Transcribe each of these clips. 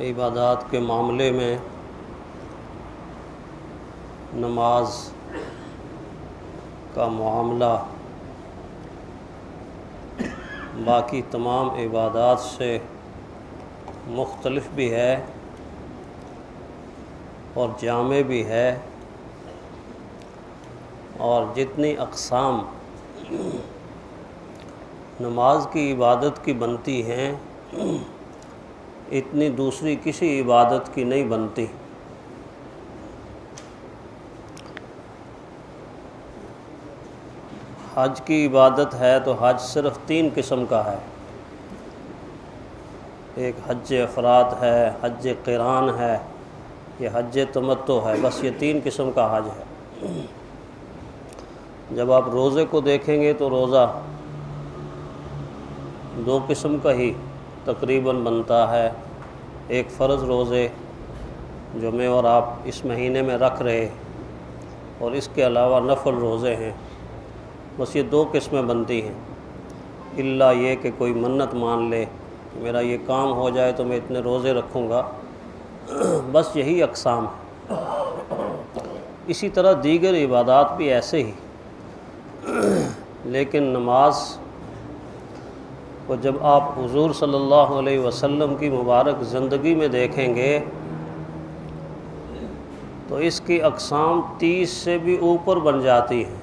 عبادات کے معاملے میں نماز کا معاملہ باقی تمام عبادات سے مختلف بھی ہے اور جامع بھی ہے، اور جتنی اقسام نماز کی عبادت کی بنتی ہیں اتنی دوسری کسی عبادت کی نہیں بنتی۔ حج کی عبادت ہے تو حج صرف 3 قسم کا ہے، ایک حج افراد ہے، حج قران ہے، یہ حج تمتع ہے، بس یہ 3 قسم کا حج ہے۔ جب آپ روزے کو دیکھیں گے تو روزہ 2 قسم کا ہی تقریباً بنتا ہے، ایک فرض روزے جو میں اور آپ اس مہینے میں رکھ رہے، اور اس کے علاوہ نفل روزے ہیں، بس یہ 2 قسمیں بنتی ہیں، الا یہ کہ کوئی منت مان لے میرا یہ کام ہو جائے تو میں اتنے روزے رکھوں گا، بس یہی اقسام ہے۔ اسی طرح دیگر عبادات بھی ایسے ہی، لیکن نماز کو جب آپ حضور صلی اللہ علیہ وسلم کی مبارک زندگی میں دیکھیں گے تو اس کی اقسام 30 سے بھی اوپر بن جاتی ہیں،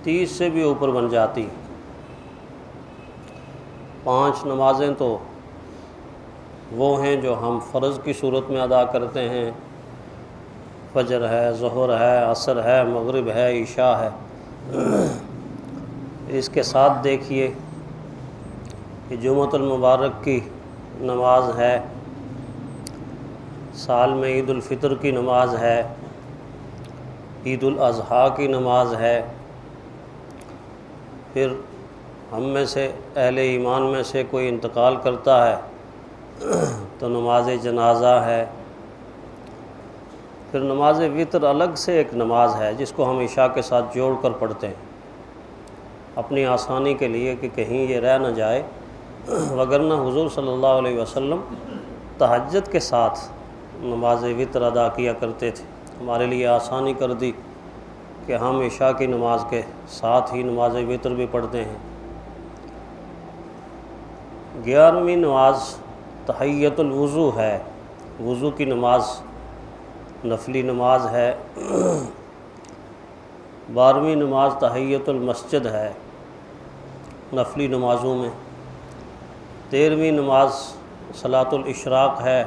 30 سے بھی اوپر بن جاتی ہیں۔ 5 نمازیں تو وہ ہیں جو ہم فرض کی صورت میں ادا کرتے ہیں، فجر ہے، ظہر ہے، عصر ہے، مغرب ہے، عشاء ہے۔ اس کے ساتھ دیکھیے کہ جمعۃ المبارک کی نماز ہے، سال میں عید الفطر کی نماز ہے، عید الاضحیٰ کی نماز ہے، پھر ہم میں سے اہل ایمان میں سے کوئی انتقال کرتا ہے تو نماز جنازہ ہے، پھر نماز وتر الگ سے ایک نماز ہے جس کو ہم عشاء کے ساتھ جوڑ کر پڑھتے ہیں اپنی آسانی کے لیے کہ کہیں یہ رہ نہ جائے، وگرنہ حضور صلی اللہ علیہ وسلم تہجد کے ساتھ نماز وتر ادا کیا کرتے تھے، ہمارے لیے آسانی کر دی کہ ہم عشاء کی نماز کے ساتھ ہی نماز وتر بھی پڑھتے ہیں۔ 11ویں نماز تحیۃ الوضو ہے، وضو کی نماز نفلی نماز ہے۔ 12ویں نماز تحیۃ المسجد ہے نفلی نمازوں میں۔ 13ویں نماز صلاۃ الاشراق ہے،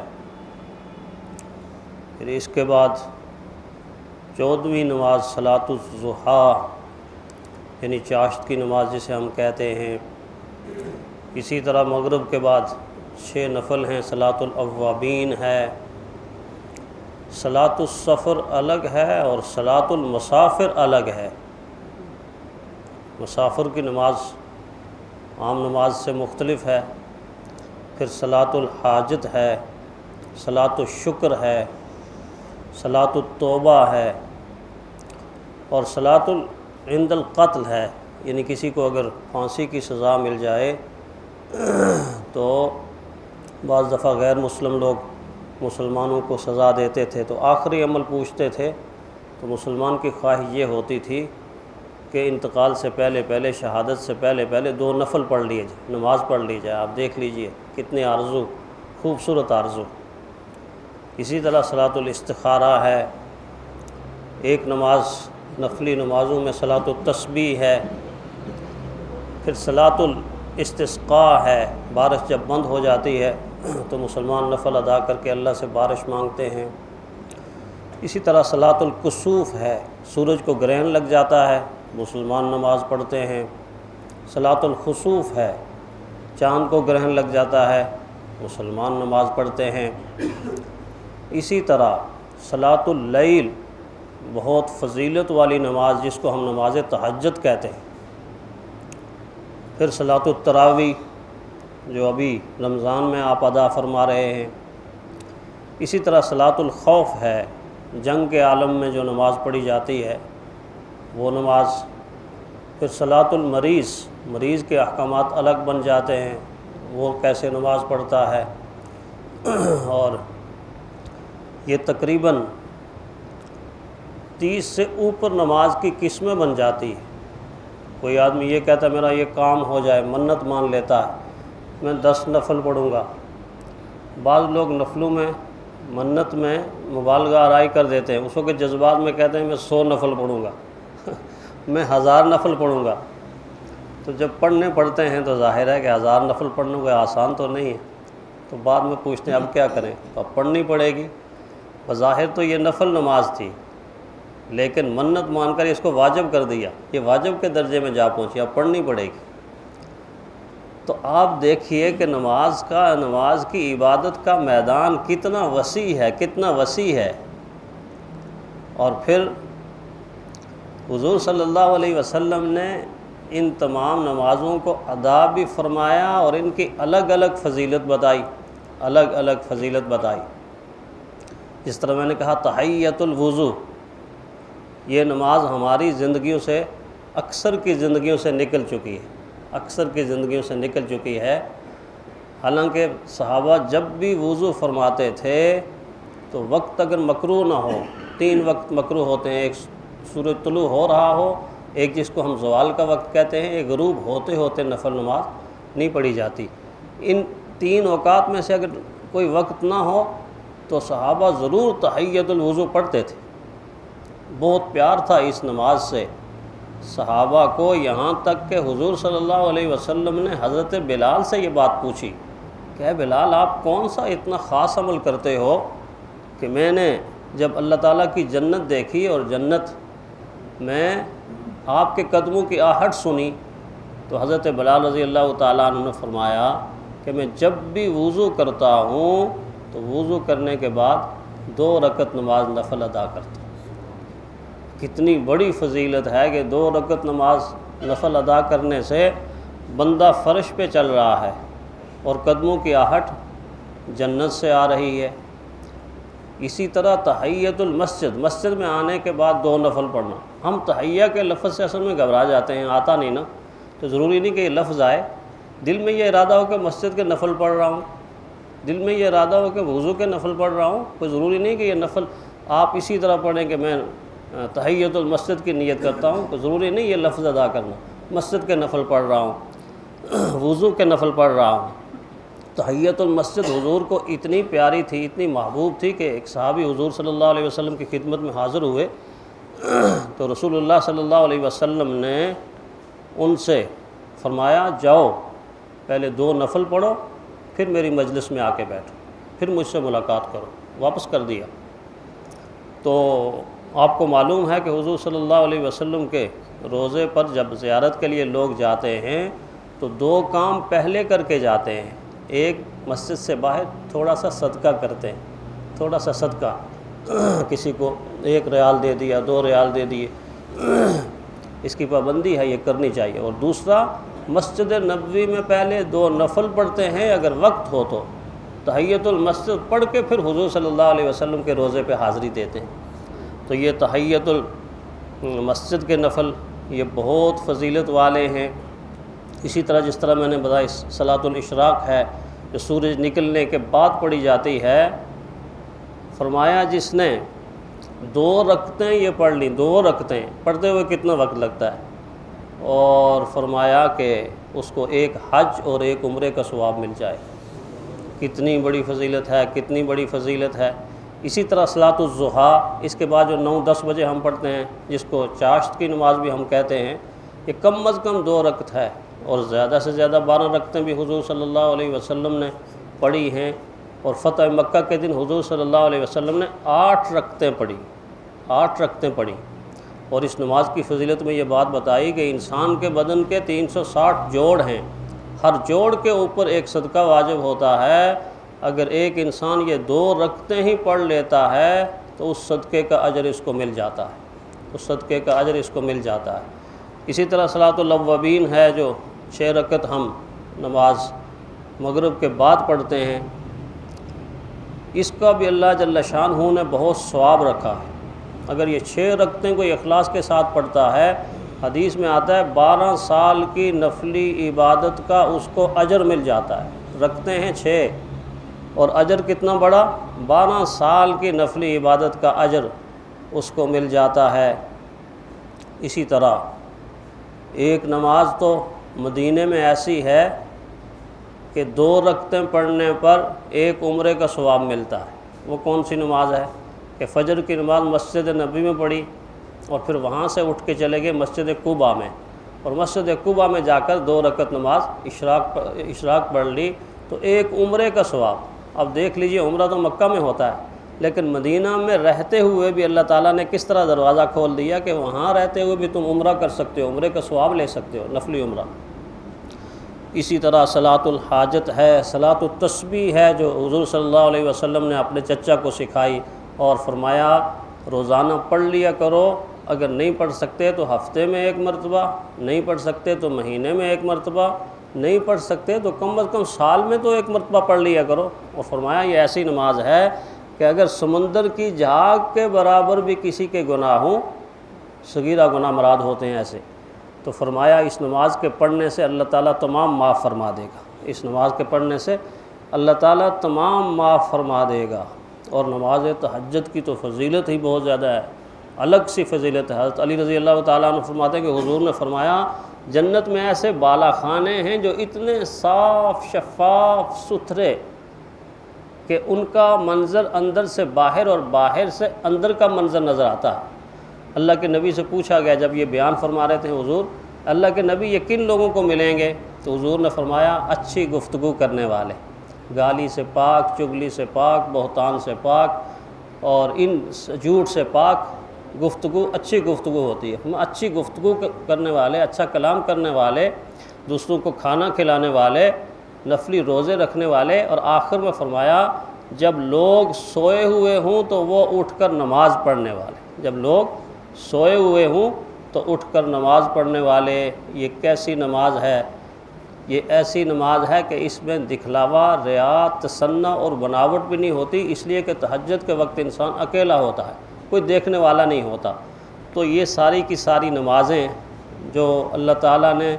پھر اس کے بعد 14ویں نماز صلاۃ الضحیٰ یعنی چاشت کی نماز جسے ہم کہتے ہیں۔ اسی طرح مغرب کے بعد 6 نفل ہیں، صلاۃ الاوابین ہے، صلاۃ السفر الگ ہے اور صلاۃ المسافر الگ ہے۔ مسافر کی نماز عام نماز سے مختلف ہے۔ پھر صلاۃ الحاجت ہے، صلاۃ الشکر ہے، صلاۃ التوبہ ہے، اور صلاۃ عند القتل ہے، یعنی کسی کو اگر پھانسی کی سزا مل جائے تو بعض دفعہ غیر مسلم لوگ مسلمانوں کو سزا دیتے تھے تو آخری عمل پوچھتے تھے، تو مسلمان کی خواہش یہ ہوتی تھی کہ انتقال سے پہلے شہادت سے پہلے 2 نفل پڑھ لیے جائے، نماز پڑھ لی جائے۔ آپ دیکھ لیجئے کتنے آرزو، خوبصورت آرزو۔ اسی طرح صلاۃ الاستخارہ ہے، ایک نماز نفلی نمازوں میں صلاۃ التسبیح ہے، پھر صلاۃ الاستسقاء ہے، بارش جب بند ہو جاتی ہے تو مسلمان نفل ادا کر کے اللہ سے بارش مانگتے ہیں۔ اسی طرح صلاۃ الکسوف ہے، سورج کو گرہن لگ جاتا ہے مسلمان نماز پڑھتے ہیں۔ صلاۃ الخسوف ہے، چاند کو گرہن لگ جاتا ہے مسلمان نماز پڑھتے ہیں۔ اسی طرح صلاۃ اللیل بہت فضیلت والی نماز جس کو ہم نماز تہجد کہتے ہیں۔ پھر صلاۃ التراویح جو ابھی رمضان میں آپ ادا فرما رہے ہیں۔ اسی طرح صلاۃ الخوف ہے، جنگ کے عالم میں جو نماز پڑھی جاتی ہے وہ نماز۔ پھر صلاۃ المریض، مریض کے احکامات الگ بن جاتے ہیں، وہ کیسے نماز پڑھتا ہے۔ اور یہ تقریباً 30 سے اوپر نماز کی قسمیں بن جاتی ہیں۔ کوئی آدمی یہ کہتا ہے میرا یہ کام ہو جائے، منت مان لیتا ہے میں 10 نفل پڑھوں گا۔ بعض لوگ نفلوں میں منت میں مبالغہ آرائی کر دیتے ہیں، اس وقت جذبات میں کہتے ہیں میں 100 نفل پڑھوں گا میں 1000 نفل پڑھوں گا۔ تو جب پڑھنے پڑتے ہیں تو ظاہر ہے کہ 1000 نفل پڑھنے کو آسان تو نہیں ہے، تو بعد میں پوچھتے ہیں اب کیا کریں، تو اب پڑھنی پڑے گی۔ بظاہر تو یہ نفل نماز تھی، لیکن منت مان کر اس کو واجب کر دیا، یہ واجب کے درجے میں جا پہنچی، اب پڑھنی پڑے گی۔ تو آپ دیکھیے کہ نماز کی عبادت کا میدان کتنا وسیع ہے۔ اور پھر حضور صلی اللہ علیہ وسلم نے ان تمام نمازوں کو ادا بھی فرمایا اور ان کی الگ الگ فضیلت بتائی۔ جس طرح میں نے کہا تحیۃ الوضو، یہ نماز ہماری زندگیوں سے اکثر کی زندگیوں سے نکل چکی ہے۔ حالانکہ صحابہ جب بھی وضو فرماتے تھے تو وقت اگر مکروہ نہ ہو، 3 وقت مکروہ ہوتے ہیں، ایک سورج طلوع ہو رہا ہو، ایک جس کو ہم زوال کا وقت کہتے ہیں، ایک غروب ہوتے ہوتے نفل نماز نہیں پڑھی جاتی۔ ان 3 اوقات میں سے اگر کوئی وقت نہ ہو تو صحابہ ضرور تحیۃ الوضو پڑھتے تھے۔ بہت پیار تھا اس نماز سے صحابہ کو، یہاں تک کہ حضور صلی اللہ علیہ وسلم نے حضرت بلال سے یہ بات پوچھی کہ اے بلال آپ کون سا اتنا خاص عمل کرتے ہو کہ میں نے جب اللہ تعالیٰ کی جنت دیکھی اور جنت میں آپ کے قدموں کی آہٹ سنی تو حضرت بلال رضی اللہ تعالیٰ عنہ نے فرمایا کہ میں جب بھی وضو کرتا ہوں تو وضو کرنے کے بعد 2 رکعت نماز نفل ادا کرتا ہوں۔ کتنی بڑی فضیلت ہے کہ 2 رکعت نماز نفل ادا کرنے سے بندہ فرش پہ چل رہا ہے اور قدموں کی آہٹ جنت سے آ رہی ہے۔ اسی طرح تحیۃ المسجد، مسجد میں آنے کے بعد 2 نفل پڑھنا۔ ہم تحیہ کے لفظ سے اصل میں گھبرا جاتے ہیں، آتا نہیں نا، تو ضروری نہیں کہ یہ لفظ آئے، دل میں یہ ارادہ ہو کہ مسجد کے نفل پڑھ رہا ہوں، دل میں یہ ارادہ ہو کہ وضو کے نفل پڑھ رہا ہوں، کوئی ضروری نہیں کہ یہ نفل آپ اسی طرح پڑھیں کہ میں تحیۃ المسجد کی نیت کرتا ہوں، کوئی ضروری نہیں یہ لفظ ادا کرنا، مسجد کے نفل پڑھ رہا ہوں، وضو کے نفل پڑھ رہا ہوں۔ تحیۃ المسجد حضور کو اتنی پیاری تھی، اتنی محبوب تھی کہ ایک صحابی حضور صلی اللہ علیہ وسلم کی خدمت میں حاضر ہوئے تو رسول اللہ صلی اللہ علیہ وسلم نے ان سے فرمایا جاؤ پہلے 2 نفل پڑھو، پھر میری مجلس میں آ کے بیٹھو، پھر مجھ سے ملاقات کرو، واپس کر دیا۔ تو آپ کو معلوم ہے کہ حضور صلی اللہ علیہ وسلم کے روضے پر جب زیارت کے لیے لوگ جاتے ہیں تو 2 کام پہلے کر کے جاتے ہیں۔ ایک مسجد سے باہر تھوڑا سا صدقہ کرتے ہیں، تھوڑا سا صدقہ، کسی کو 1 ریال دے دیا، 2 ریال دے دیے، اس کی پابندی ہے، یہ کرنی چاہیے۔ اور دوسرا مسجد نبوی میں پہلے 2 نفل پڑھتے ہیں، اگر وقت ہو تو تحیۃ المسجد پڑھ کے پھر حضور صلی اللہ علیہ وسلم کے روضے پہ حاضری دیتے ہیں۔ تو یہ تحیۃ المسجد کے نفل یہ بہت فضیلت والے ہیں۔ اسی طرح جس طرح میں نے بتایا صلاۃ الاشراق ہے جو سورج نکلنے کے بعد پڑھی جاتی ہے، فرمایا جس نے 2 رکعتیں یہ پڑھ لیں، 2 رکعتیں پڑھتے ہوئے کتنا وقت لگتا ہے، اور فرمایا کہ اس کو 1 حج اور 1 عمرے کا ثواب مل جائے۔ کتنی بڑی فضیلت ہے، کتنی بڑی فضیلت ہے۔ اسی طرح صلاۃ الضحیٰ، اس کے بعد جو 9-10 بجے ہم پڑھتے ہیں جس کو چاشت کی نماز بھی ہم کہتے ہیں، یہ کم از کم 2 رکعت ہے، اور زیادہ سے زیادہ 12 رکعتیں بھی حضور صلی اللہ علیہ وسلم نے پڑھی ہیں۔ اور فتح مکہ کے دن حضور صلی اللہ علیہ وسلم نے 8 رکعتیں پڑھی۔ اور اس نماز کی فضیلت میں یہ بات بتائی کہ انسان کے بدن کے 360 جوڑ ہیں، ہر جوڑ کے اوپر ایک صدقہ واجب ہوتا ہے۔ اگر ایک انسان یہ 2 رکعتیں ہی پڑھ لیتا ہے تو اس صدقے کا اجر اس کو مل جاتا ہے، اسی طرح صلاۃ الاوابین ہے جو 6 رکعت ہم نماز مغرب کے بعد پڑھتے ہیں، اس کا بھی اللہ جل شانہ نے بہت ثواب رکھا ہے۔ اگر یہ 6 رکعتیں کوئی اخلاص کے ساتھ پڑھتا ہے، حدیث میں آتا ہے 12 سال کی نفلی عبادت کا اس کو اجر مل جاتا ہے۔ رکعتیں ہیں 6، اور اجر کتنا بڑا؟ 12 سال کی نفلی عبادت کا اجر اس کو مل جاتا ہے۔ اسی طرح ایک نماز تو مدینے میں ایسی ہے کہ 2 رکعتیں پڑھنے پر 1 عمرے کا ثواب ملتا ہے۔ وہ کون سی نماز ہے کہ فجر کی نماز مسجد نبی میں پڑھی اور پھر وہاں سے اٹھ کے چلے گئے مسجد قباء میں، اور مسجد قباء میں جا کر 2 رکعت نماز اشراق پڑھ لی تو 1 عمرے کا ثواب۔ اب دیکھ لیجئے عمرہ تو مکہ میں ہوتا ہے، لیکن مدینہ میں رہتے ہوئے بھی اللہ تعالیٰ نے کس طرح دروازہ کھول دیا کہ وہاں رہتے ہوئے بھی تم عمرہ کر سکتے ہو، عمرے کا ثواب لے سکتے ہو، نفلی عمرہ۔ اسی طرح صلاۃ الحاجت ہے، صلاۃ التسبیح ہے جو حضور صلی اللہ علیہ وسلم نے اپنے چچا کو سکھائی اور فرمایا روزانہ پڑھ لیا کرو، اگر نہیں پڑھ سکتے تو ہفتے میں 1 مرتبہ، نہیں پڑھ سکتے تو مہینے میں 1 مرتبہ، نہیں پڑھ سکتے تو کم از کم سال میں تو 1 مرتبہ پڑھ لیا کرو۔ اور فرمایا یہ ایسی نماز ہے کہ اگر سمندر کی جھاگ کے برابر بھی کسی کے گناہ ہوں، صغیرہ گناہ مراد ہوتے ہیں ایسے، تو فرمایا اس نماز کے پڑھنے سے اللہ تعالیٰ تمام معاف فرما دے گا، اس نماز کے پڑھنے سے اللہ تعالیٰ تمام معاف فرما دے گا۔ اور نماز تہجد کی تو فضیلت ہی بہت زیادہ ہے، الگ سی فضیلت ہے۔ حضرت علی رضی اللہ تعالیٰ عنہ فرماتے ہیں کہ حضور نے فرمایا جنت میں ایسے بالا خانے ہیں جو اتنے صاف شفاف ستھرے کہ ان کا منظر اندر سے باہر اور باہر سے اندر کا منظر نظر آتا ہے۔ اللہ کے نبی سے پوچھا گیا جب یہ بیان فرما رہے تھے حضور اللہ کے نبی یہ کن لوگوں کو ملیں گے، تو حضور نے فرمایا اچھی گفتگو کرنے والے، گالی سے پاک، چغلی سے پاک، بہتان سے پاک اور ان جھوٹ سے پاک گفتگو، اچھی گفتگو ہوتی ہے۔ اچھی گفتگو کرنے والے، اچھا کلام کرنے والے، دوسروں کو کھانا کھلانے والے، نفلی روزے رکھنے والے، اور آخر میں فرمایا جب لوگ سوئے ہوئے ہوں تو وہ اٹھ کر نماز پڑھنے والے، جب لوگ سوئے ہوئے ہوں تو اٹھ کر نماز پڑھنے والے۔ یہ کیسی نماز ہے؟ یہ ایسی نماز ہے کہ اس میں دکھلاوا، ریا، تصنع اور بناوٹ بھی نہیں ہوتی، اس لیے کہ تہجد کے وقت انسان اکیلا ہوتا ہے، کوئی دیکھنے والا نہیں ہوتا۔ تو یہ ساری کی ساری نمازیں جو اللہ تعالیٰ نے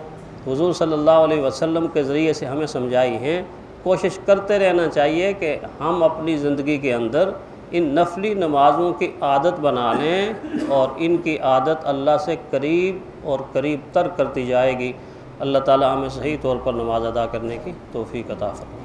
حضور صلی اللہ علیہ وسلم کے ذریعے سے ہمیں سمجھائی ہیں، کوشش کرتے رہنا چاہیے کہ ہم اپنی زندگی کے اندر ان نفلی نمازوں کی عادت بنا لیں، اور ان کی عادت اللہ سے قریب اور قریب تر کرتی جائے گی۔ اللہ تعالیٰ ہمیں صحیح طور پر نماز ادا کرنے کی توفیق عطا فرمائے۔